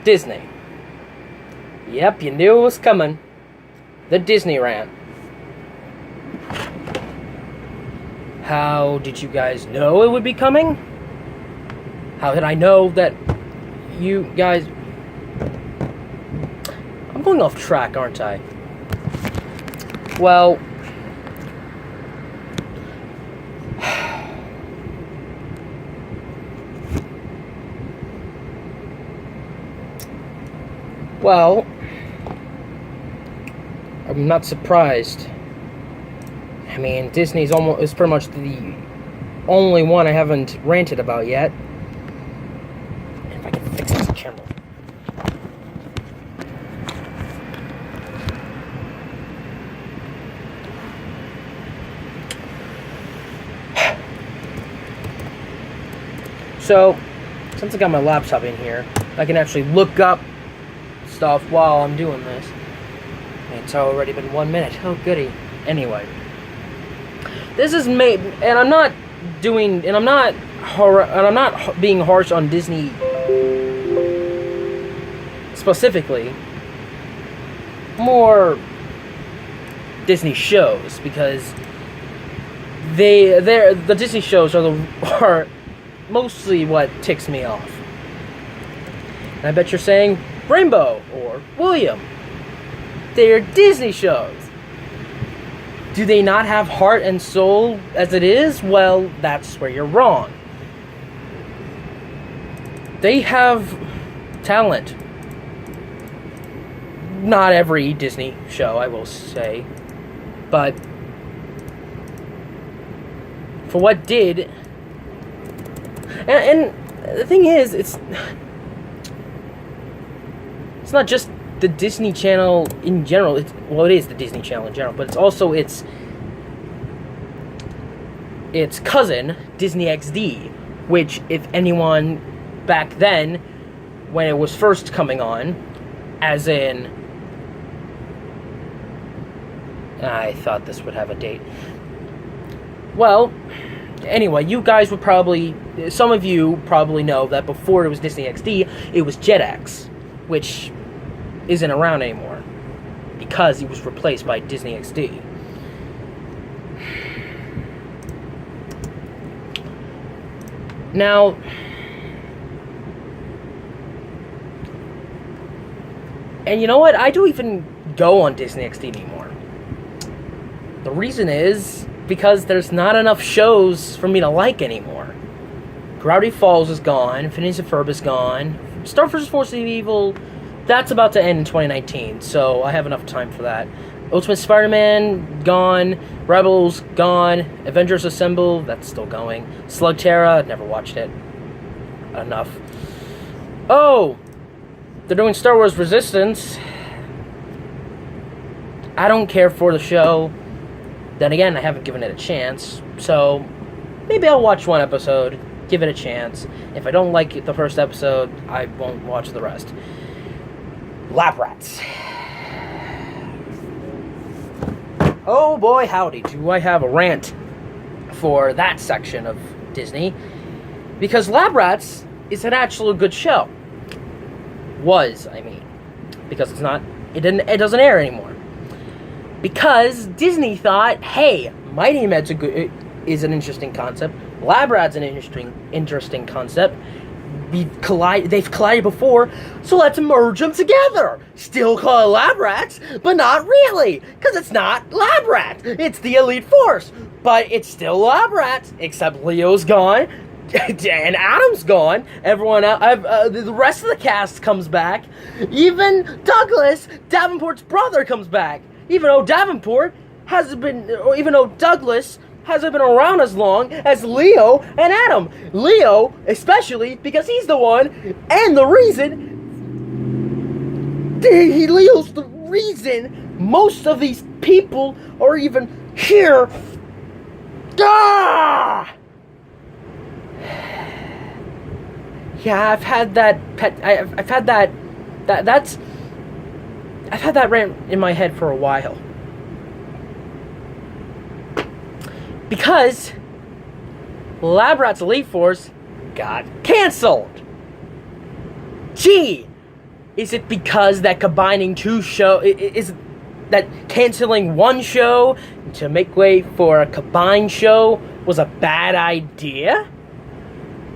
Disney. Yep, you knew it was coming. The Disney rant. How did you guys know it would be coming? How did I know that you guys... I'm going off track, aren't I? Well... Well, I'm not surprised. I mean, Disney's is pretty much the only one I haven't ranted about yet. If I can fix this camera. So, since I got my laptop in here, I can actually look up stuff while I'm doing this. It's already been 1 minute. Oh, goody. Anyway, this is made, and I'm not being harsh on Disney specifically. More Disney shows, because the Disney shows are mostly what ticks me off. And I bet you're saying Rainbow or William. They're Disney shows. Do they not have heart and soul as it is? Well, that's where you're wrong. They have talent. Not every Disney show, I will say. But for what did... And the thing is, it's not just the Disney Channel in general. It is the Disney Channel in general, but it's also its cousin, Disney XD, which, if anyone back then, when it was first coming on, as in... I thought this would have a date. Well, anyway, you guys would probably... Some of you probably know that before it was Disney XD, it was Jetix, which isn't around anymore because he was replaced by Disney XD. Now, and you know what? I don't even go on Disney XD anymore. The reason is because there's not enough shows for me to like anymore. Gravity Falls is gone. Phineas and Ferb is gone. Star vs. Force of Evil, that's about to end in 2019, so I have enough time for that. Ultimate Spider-Man, gone. Rebels, gone. Avengers Assemble, that's still going. Slugterra, never watched it. Enough. Oh! They're doing Star Wars Resistance. I don't care for the show. Then again, I haven't given it a chance, so maybe I'll watch one episode, give it a chance. If I don't like the first episode, I won't watch the rest. Lap Rats. Oh boy, howdy, do I have a rant for that section of Disney. Because Lab Rats is an actual good show. Was, I mean. Because it doesn't air anymore. Because Disney thought, hey, Mighty Med's is an interesting concept. Lab Rats an interesting concept. They've collided before, so let's merge them together. Still call it Lab Rats, but not really, because it's not Lab Rats. It's the Elite Force, but it's still Lab Rats, except Leo's gone, and Adam's gone. Everyone else, the rest of the cast comes back. Even Douglas, Davenport's brother, comes back. Even though Davenport hasn't been, or even though Douglas hasn't been around as long as Leo and Adam. Leo, especially, because he's the one and the reason. Leo's the reason most of these people are even here. Ah! Yeah, I've had that rant in my head for a while. Because Lab Rats Elite Force got canceled. Gee, Is it because that combining two shows, is that canceling one show to make way for a combined show was a bad idea?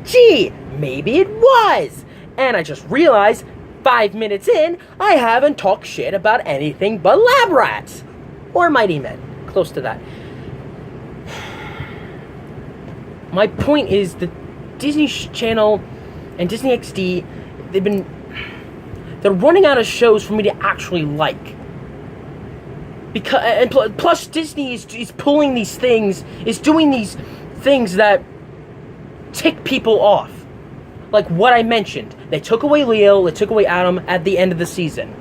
Gee, maybe it was. And I just realized 5 minutes in, I haven't talked shit about anything but Lab Rats. Or Mighty Men. Close to that. My point is that Disney Channel and Disney XD, they're running out of shows for me to actually like. Plus Disney is pulling these things, is doing these things that tick people off. Like what I mentioned. They took away Leo, they took away Adam at the end of the season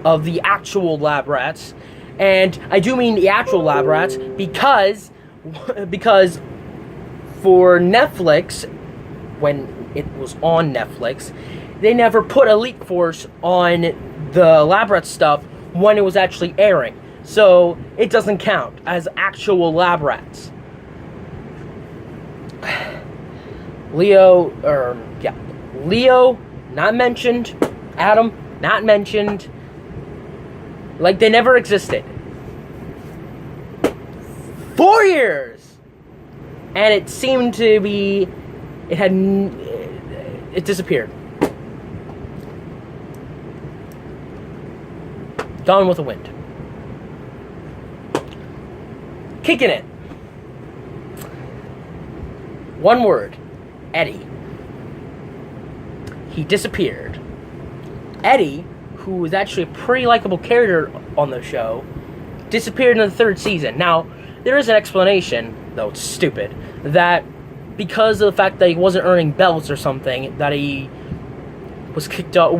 of the actual Lab Rats. And I do mean the actual Lab Rats because for Netflix, when it was on Netflix, they never put Elite Force on the Lab Rats stuff when it was actually airing. So it doesn't count as actual Lab Rats. Leo, not mentioned. Adam, not mentioned. Like they never existed. 4 years! And it seemed to be, it disappeared. Gone with the wind. Kicking it. One word. Eddie. He disappeared. Eddie, who was actually a pretty likable character on the show, disappeared in the 3rd season. Now, there is an explanation, though it's stupid, that because of the fact that he wasn't earning belts or something, that he was kicked out,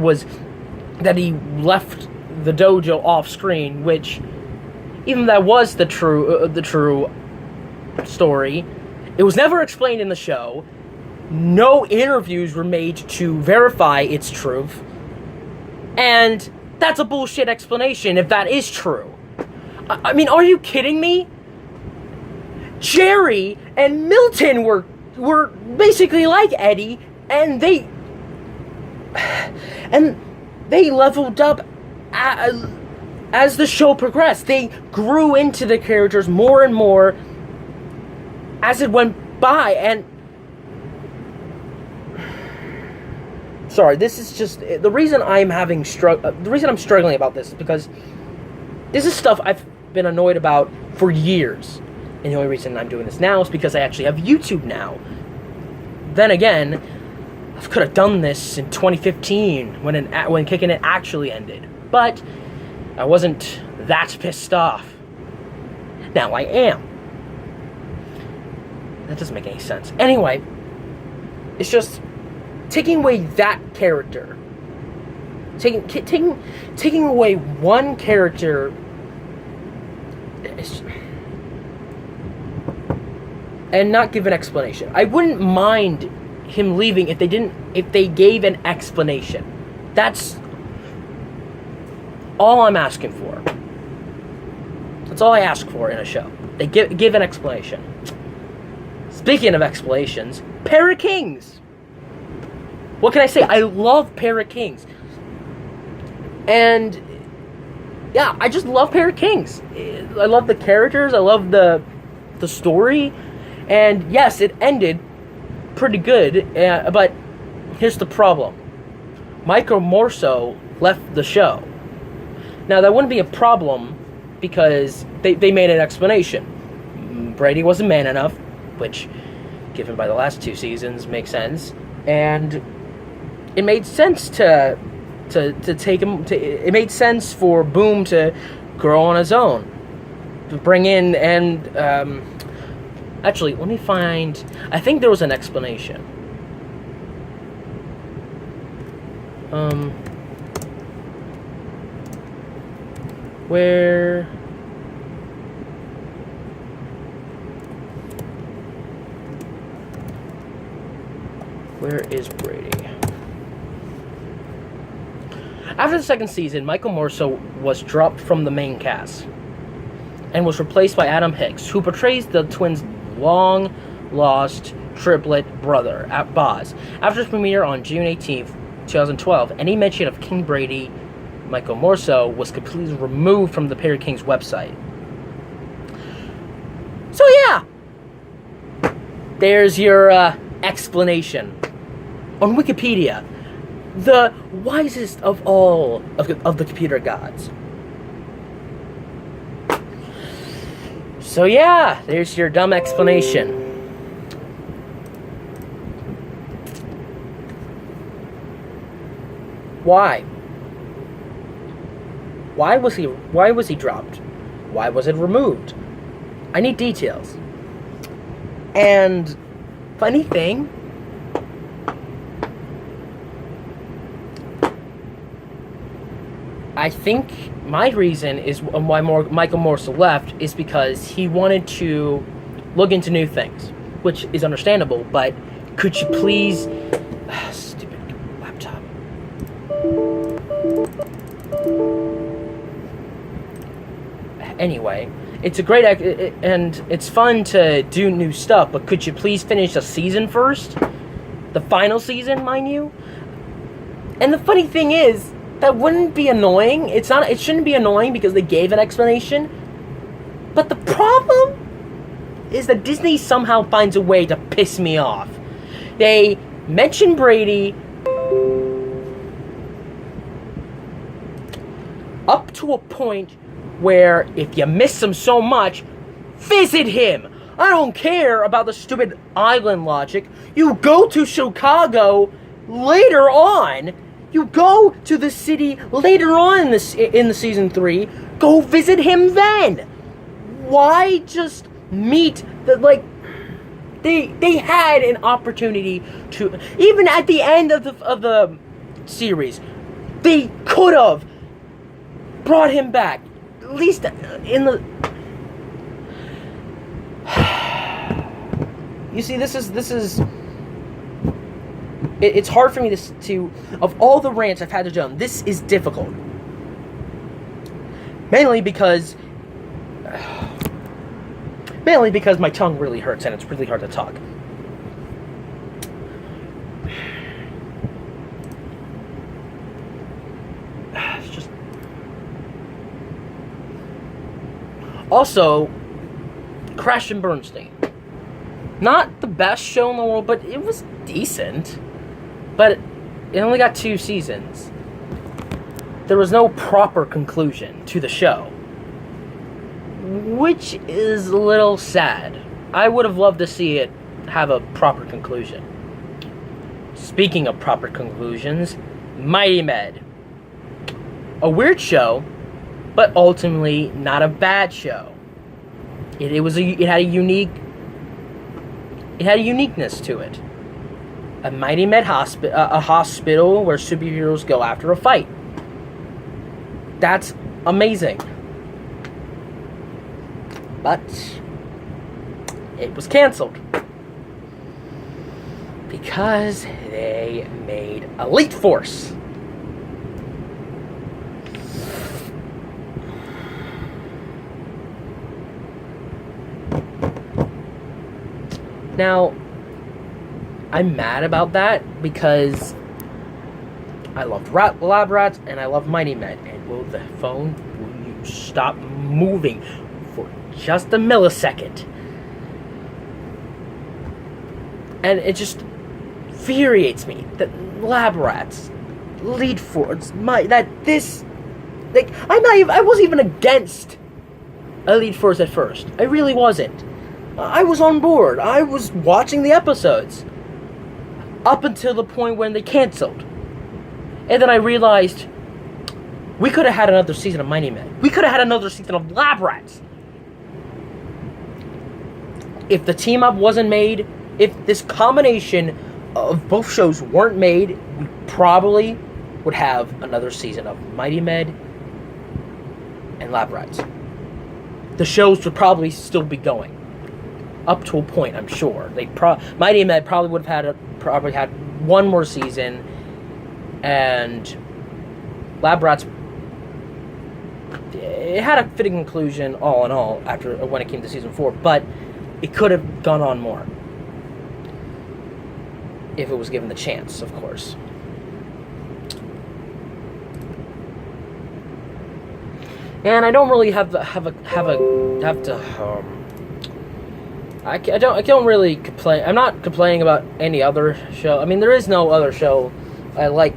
that he left the dojo off screen, which, even though that was the true story, it was never explained in the show. No interviews were made to verify its truth. And that's a bullshit explanation if that is true. I mean, are you kidding me? Jerry and Milton were basically like Eddie, and they leveled up as the show progressed. They grew into the characters more and more as it went by, and sorry, this is just the reason I'm struggling about this is because this is stuff I've been annoyed about for years. And the only reason I'm doing this now is because I actually have YouTube now. Then again, I could have done this in 2015 when Kicking It actually ended. But I wasn't that pissed off. Now I am. That doesn't make any sense. Anyway, it's just taking away that character. Taking away one character. And not give an explanation. I wouldn't mind him leaving if they gave an explanation. That's all I'm asking for. That's all I ask for in a show. They give an explanation. Speaking of explanations, Pair of Kings. What can I say? I love Pair of Kings. And yeah, I just love Pair of Kings. I love the characters. I love the story. And yes, it ended pretty good, but here's the problem. Michael Morso left the show. Now, that wouldn't be a problem because they made an explanation. Brady wasn't man enough, which, given by the last 2 seasons, makes sense. And it made sense to take him. It made sense for Boom to grow on his own, to bring in and. Actually, let me find. I think there was an explanation. Where is Brady? After the 2nd season, Michael Morso was dropped from the main cast and was replaced by Adam Hicks, who portrays the twins' long-lost triplet brother, Boz. After its premiere on June 18th, 2012, any mention of King Brady, Michael Morso, was completely removed from the Perry King's website. So yeah, there's your explanation on Wikipedia, the wisest of all of the computer gods. So yeah, there's your dumb explanation. Why? Why was he dropped? Why was it removed? I need details. And funny thing, I think my reason is why Michael Morso left is because he wanted to look into new things, which is understandable, but could you please... stupid laptop. Anyway, it's a great... and it's fun to do new stuff, but could you please finish the season first? The final season, mind you? And the funny thing is, that wouldn't be annoying. It shouldn't be annoying because they gave an explanation. But the problem is that Disney somehow finds a way to piss me off. They mention Brady up to a point where if you miss him so much, visit him. I don't care about the stupid island logic. You go to Chicago later on. You go to the city later on in the season 3. Go visit him then. Why just meet the They had an opportunity to, even at the end of the series, they could have brought him back. At least in the. You see, this is. It's hard for me to, of all the rants I've had to do, this is difficult. Mainly because my tongue really hurts and it's really hard to talk. It's just... Also, Crash and Bernstein. Not the best show in the world, but it was decent. But it only got 2 seasons. There was no proper conclusion to the show, which is a little sad. I would have loved to see it have a proper conclusion. Speaking of proper conclusions, Mighty Med. A weird show, but ultimately not a bad show. It had a uniqueness to it. A Mighty Med a hospital where superheroes go after a fight. That's amazing. But it was canceled because they made Elite Force. Now, I'm mad about that because I loved Lab Rats and I love Mighty Med. And will you stop moving for just a millisecond? And it just infuriates me that Lab Rats, Lead Force, I wasn't even against Elite Force at first. I really wasn't. I was on board. I was watching the episodes. Up until the point when they canceled. And then I realized we could have had another season of Mighty Men. We could have had another season of Lab Rats. If the team up wasn't made, if this combination of both shows weren't made, we probably would have another season of Mighty Med and Lab Rats. The shows would probably still be going. Up to a point, I'm sure. Mighty Med probably would have had one more season, and Lab Rats, it had a fitting conclusion all in all after when it came to season 4, but it could have gone on more if it was given the chance, of course. and I don't really have to. I don't really complain. I'm not complaining about any other show. I mean, there is no other show I like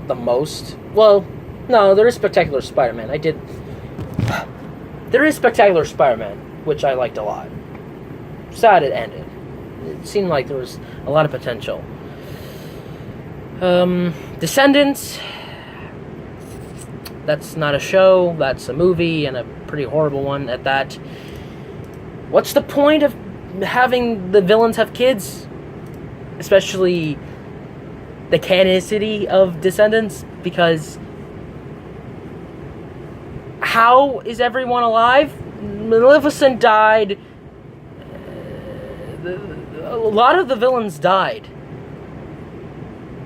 the most. Well, no, there is Spectacular Spider-Man. There is Spectacular Spider-Man, which I liked a lot. Sad it ended. It seemed like there was a lot of potential. Descendants. That's not a show. That's a movie, and a pretty horrible one at that. What's the point of having the villains have kids? Especially the canonicity of Descendants, because how is everyone alive? Maleficent died. A lot of the villains died.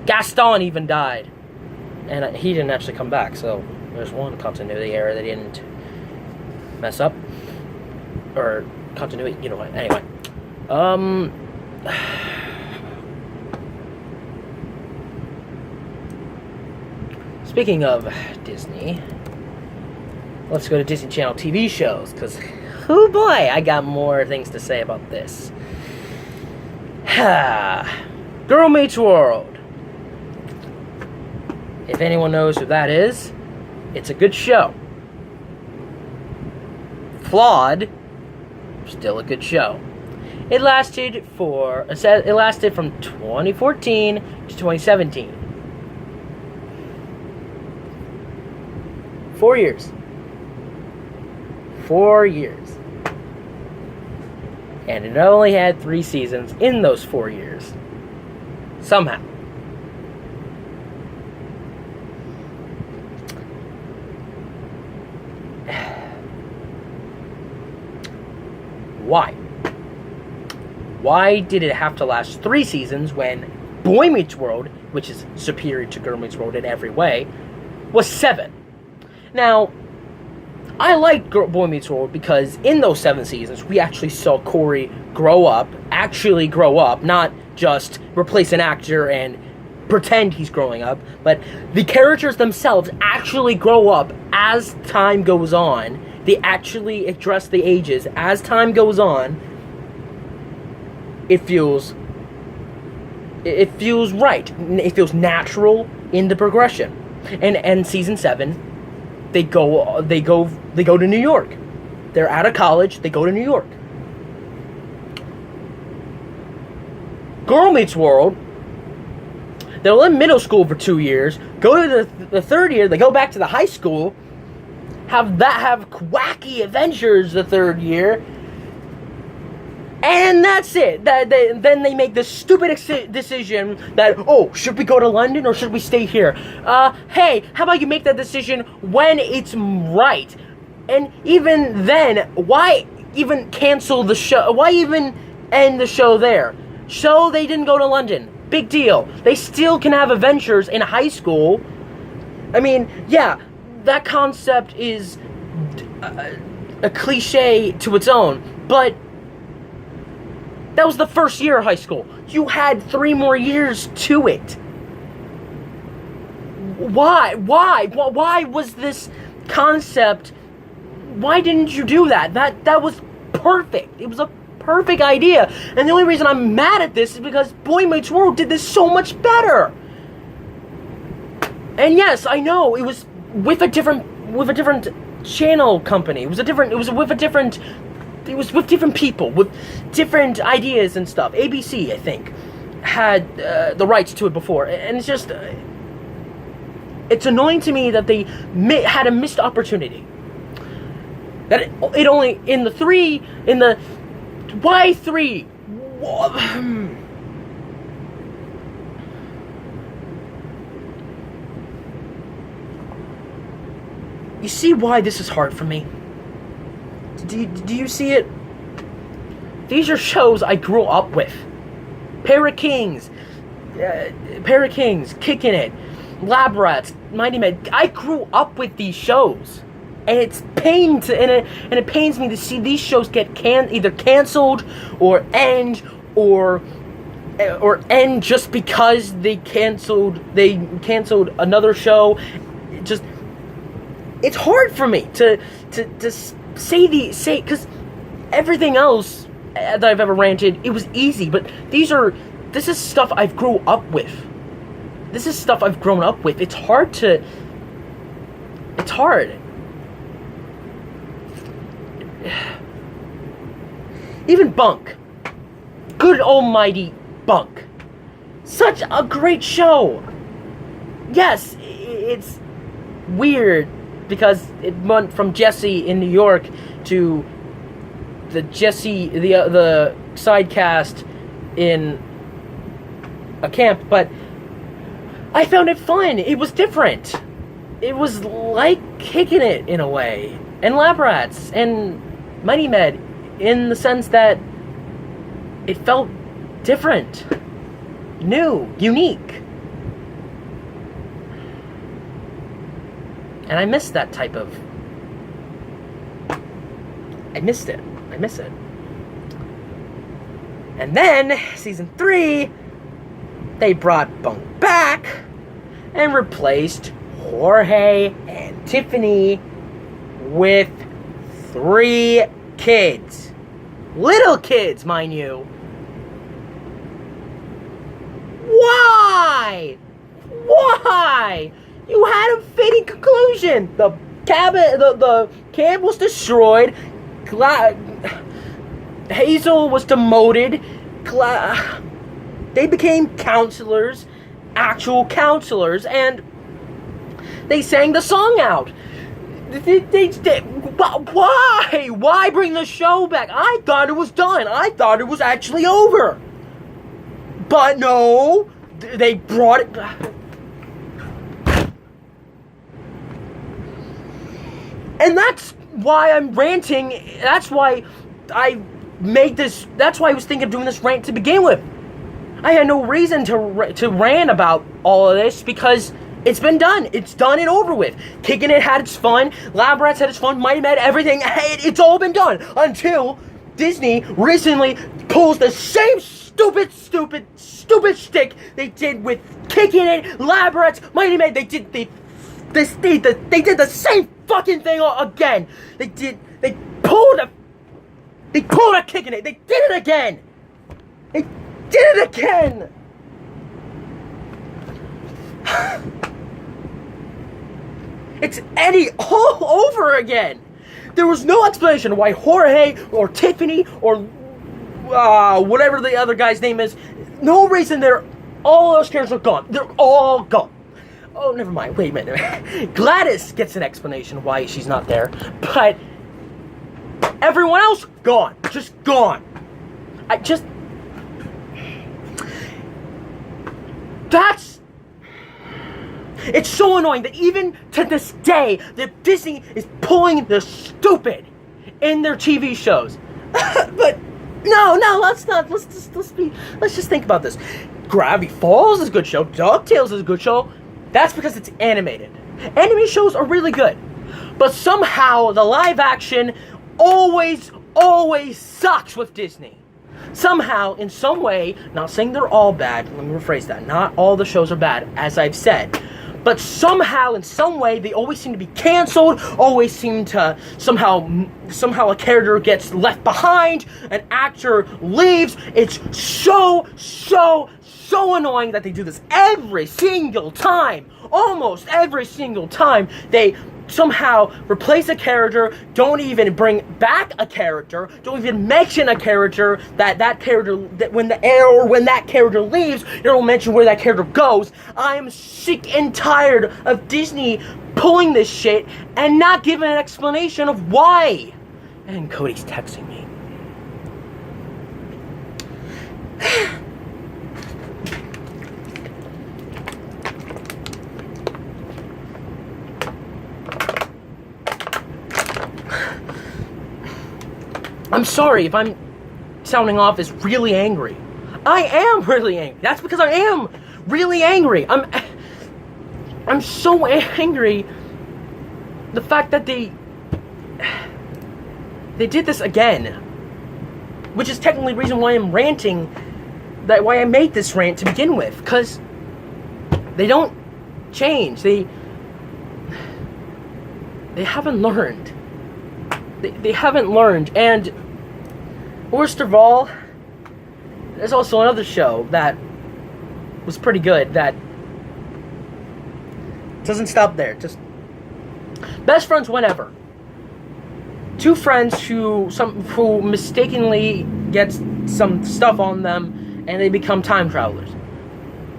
Gaston even died. And he didn't actually come back, so there's one continuity error they didn't mess up. Or continuity, you know what, anyway. Speaking of Disney, let's go to Disney Channel TV shows, because, oh boy, I got more things to say about this. Girl Meets World. If anyone knows who that is, it's a good show. Flawed, still a good show. It lasted from 2014 to 2017. 4 years. 4 years. And it only had 3 seasons in those 4 years. Somehow. Why? Why did it have to last 3 seasons when Boy Meets World, which is superior to Girl Meets World in every way, was 7? Now, I liked Boy Meets World because in those 7 seasons, we actually saw Corey actually grow up, not just replace an actor and pretend he's growing up, but the characters themselves actually grow up as time goes on. They actually address the ages as time goes on. It feels right. It feels natural in the progression. And season 7, they go to New York. They're out of college. They go to New York. Girl Meets World. They're in middle school for 2 years. Go to the 3rd year. They go back to the high school. Have wacky adventures the 3rd year. And that's it. Then they make this stupid decision that, oh, should we go to London or should we stay here? Hey, how about you make that decision when it's right? And even then, why even cancel the show? Why even end the show there? So they didn't go to London. Big deal. They still can have adventures in high school. I mean, yeah, that concept is a cliche to its own, but that was the first year of high school. You had 3 more years to it. Why was this concept? Why didn't you do that? That was perfect. It was a perfect idea. And the only reason I'm mad at this is because Boy Meets World did this so much better. And yes, I know it was with a different channel company. It was with different people, with different ideas and stuff. ABC, I think, had the rights to it before, and it's just, it's annoying to me that they had a missed opportunity. That it only, why 3? You see why this is hard for me? Do you see it? These are shows I grew up with. Para Kings, Kicking It, Lab Rats, Mighty Men. I grew up with these shows, and it pains me to see these shows get either canceled or end just because they canceled another show. it's hard for me to say, because everything else that I've ever ranted, it was easy, but this is stuff I've grew up with. This is stuff I've grown up with. It's hard. Even Bunk. Good almighty Bunk. Such a great show. Yes, it's weird because it went from Jesse in New York to the side cast in a camp, but I found it fun. It was different. It was like kicking it in a way. And Lab Rats and Mighty Med, in the sense that it felt different, new, unique. And I miss that type of... I miss it. And then, season 3, they brought Bunk back and replaced Jorge and Tiffany with 3 kids. Little kids, mind you. Why? You had a fitting conclusion. The camp was destroyed. Hazel was demoted. They became counselors, actual counselors, and they sang the song out. Why? Why bring the show back? I thought it was done. I thought it was actually over. But no, they brought it back. And that's why I'm ranting. That's why I made this. That's why I was thinking of doing this rant to begin with. I had no reason to rant about all of this because it's been done. It's done and over with. Kicking It had its fun. Lab Rats had its fun. Mighty Med, everything. It's all been done until Disney recently pulls the same stupid shtick they did with Kicking It, Lab Rats, Mighty Med. They did the same fucking thing again. They pulled a Kicking It. They did it again. It's Eddie all over again. There was no explanation why Jorge or Tiffany or whatever the other guy's name is. No reason. All those characters are gone. They're all gone. Oh, never mind. Wait a minute. Gladys gets an explanation why she's not there, but everyone else gone. Just gone. It's so annoying that even to this day, that Disney is pulling the stupid in their TV shows. But no, let's just think about this. Gravity Falls is a good show. DuckTales is a good show. That's because it's animated. Anime shows are really good. But somehow the live action always sucks with Disney. Somehow, in some way, not saying they're all bad, let me rephrase that, not all the shows are bad, as I've said, but somehow, in some way, they always seem to be canceled, always seem to, somehow a character gets left behind, an actor leaves. It's so annoying that they do this every single time, almost every single time. They somehow replace a character, don't even bring back a character, don't even mention a character, that when that character leaves, they don't mention where that character goes. I am sick and tired of Disney pulling this shit and not giving an explanation of why. And Cody's texting me. I'm sorry if I'm sounding off as really angry. I am really angry. That's because I am really angry. I'm so angry. The fact that they did this again, which is technically the reason why I'm ranting, why I made this rant to begin with, because they don't change. They haven't learned. They haven't learned. And worst of all, there's also another show that was pretty good that doesn't stop there. Just best friends whenever. Two friends who mistakenly get some stuff on them and they become time travelers,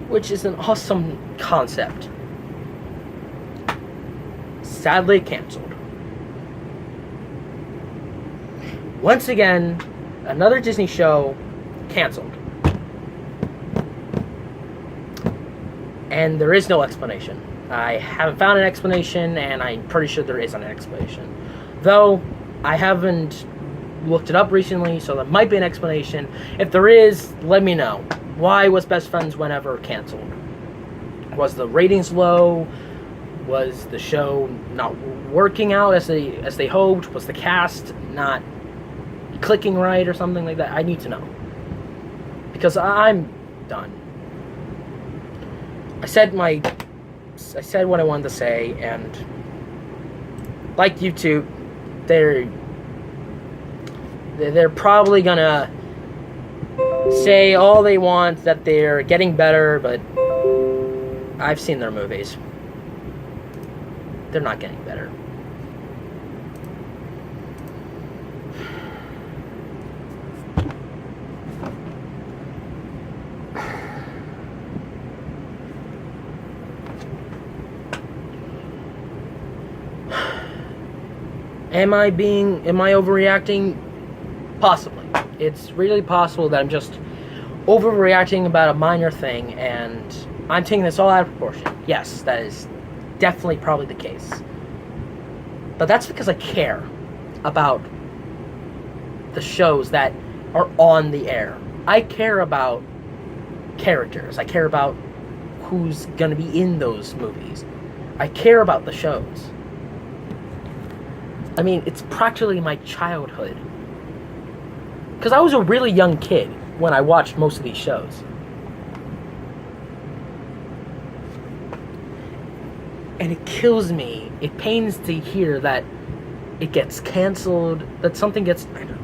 which is an awesome concept. Sadly canceled. Once again, another Disney show canceled. And there is no explanation. I haven't found an explanation, and I'm pretty sure there isn't an explanation. Though, I haven't looked it up recently, so there might be an explanation. If there is, let me know. Why was Best Friends Whenever canceled? Was the ratings low? Was the show not working out as they hoped? Was the cast not clicking right or something like that? I need to know. Because I'm done. I said what I wanted to say, and like YouTube, they're probably gonna say all they want that they're getting better, but I've seen their movies. They're not getting better. Am I overreacting? Possibly. It's really possible that I'm just overreacting about a minor thing, and I'm taking this all out of proportion. Yes, that is definitely probably the case. But that's because I care about the shows that are on the air. I care about characters. I care about who's going to be in those movies. I care about the shows. I mean, it's practically my childhood. Because I was a really young kid when I watched most of these shows. And it kills me. It pains to hear that it gets canceled, that something gets... I don't know.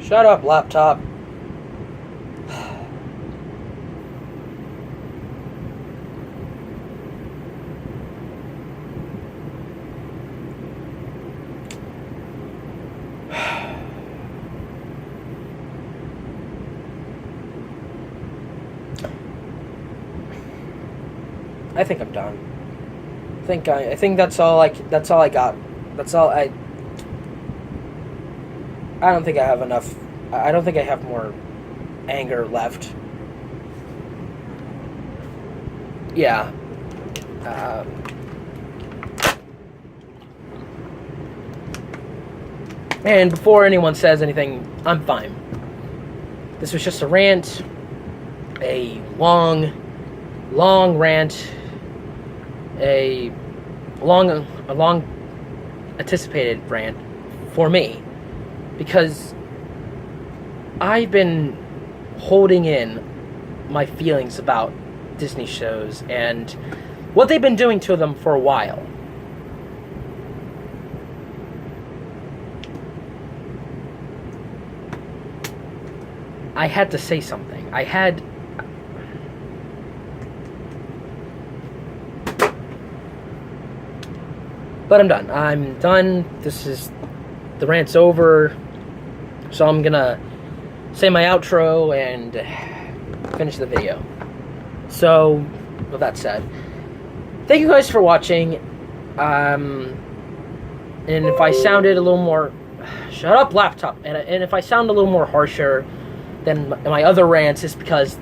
Shut up, laptop. I think I'm done. I think that's all I got. I don't think I have enough. I don't think I have more anger left. Yeah. And before anyone says anything, I'm fine. This was just a rant. A long rant. A long anticipated rant for me. Because I've been holding in my feelings about Disney shows and what they've been doing to them for a while. I had to say something. But I'm done. I'm done. The rant's over. So I'm gonna say my outro and finish the video. So, with that said, thank you guys for watching. And if I sounded a little more... Shut up, laptop! And if I sound a little more harsher than my other rants, it's because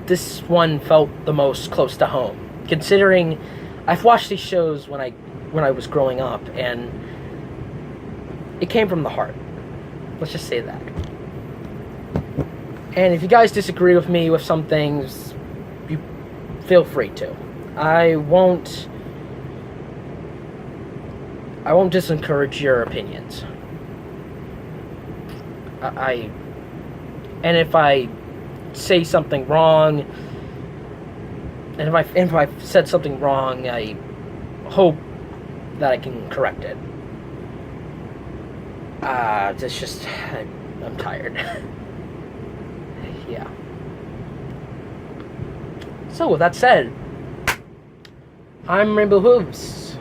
this one felt the most close to home. Considering I've watched these shows when I was growing up, and it came from the heart. Let's just say that. And if you guys disagree with me with some things, you feel free to. I won't disencourage your opinions. And if I say something wrong, and if I've said something wrong, I hope that I can correct it. It's just I'm tired. Yeah. So with that said, I'm Rainbow Hooves.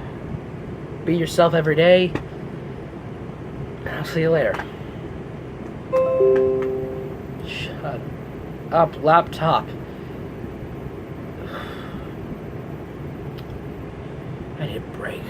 Be yourself every day, and I'll see you later. Shut up, laptop. I need a break.